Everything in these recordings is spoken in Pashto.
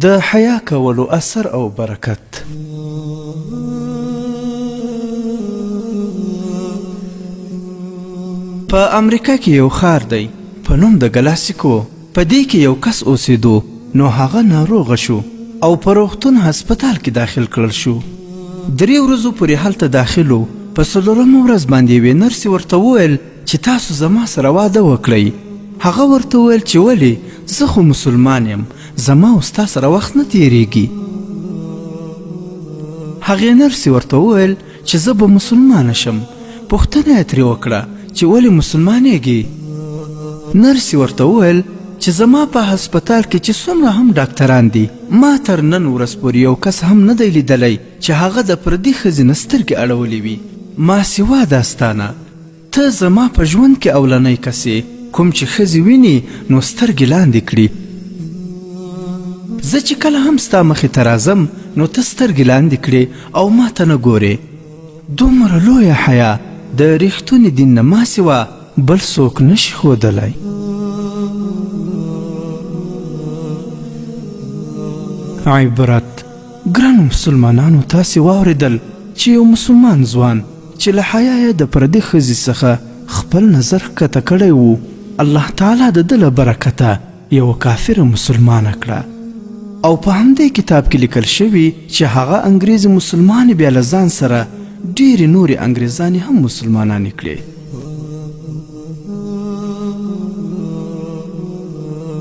د حیا کولو اثر او برکت. په امریکا کې یو ښار دی په نوم د ګلاسیکو. په دې کې یو کس اوسېدو، نو هغه ناروغه شو او په روغتون هسپتال کې داخل کړل شو. 3 ورځو پورې هلته داخل و. په 4مه ورځ باندې یوې نرسې ورته وویل چې تاسو زما سره واده وکړئ. هغه ورته وویل چې ولې؟ زه خو مسلمان یم، زما او ستا سره وخت نه تیریږي. هغې نرسې ورته وویل چې زه به مسلمانه شم. پوښتنه یې ترې وکړه چې ولې مسلمانېږي؟ نرسې ورته وویل چې زما په هسپتال کې چې څومره هم ډاکټران دي، ما تر نن ورځ پورې یو کس هم نه دی لیدلی چې هغه د پردي ښځې نه سترګې اړولې وي. ما سوا داستانه ته زما په ژوند کې اولنی کس یې کوم چې ښځې ویني نو سترګې لاندې کړي. زه چې کله هم ستا مخې ته راځم نو ته سترګې لاندې کړې او ما ته نه ګورې. دومره لویه حیا د ریښتوني دین نه ما سوا بل څوک نشي ښودلی. عبرت. ګرانو مسلمانانو، تاسې واورېدل چې یو مسلمان ځوان چې له حیا یې د پردي ښځې څخه خپل نظر ښکته کړی و، الله تعالی د ده له برکته یوه کافره مسلمانه کړه. او په همدې کتاب کې لیکل شوي چې هغه انګریزي مسلمانې بیا له ځان سره ډېرې نورې انګریزانې هم مسلمانانې کړې.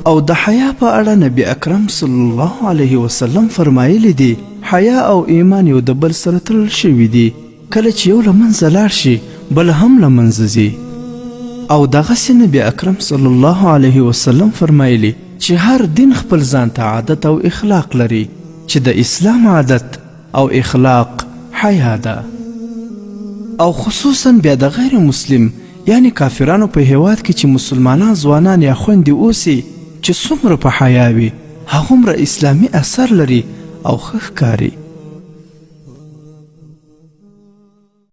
او د حیا په اړه نبی اکرم صلی الله علیه وسلم فرمایلی دي حیا او ایمان یو د بل سره تړل شوي دي. کله چې یو له منځه لاړ شي بل هم له منځه ځي. او دغسې نبی اکرم صلی الله علیه وسلم فرمایلی چې هر دین خپل ځان ته عادت او اخلاق لري، چې د اسلام عادت او اخلاق حیا ده. او خصوصا بیا د غیر مسلم یعنی کافرانو په هیواد کې چې مسلمانان ځوانان یا خویندې اوسي چې څومره په حیا وي هغومره اسلامي اثر لري او ښه ښکاري.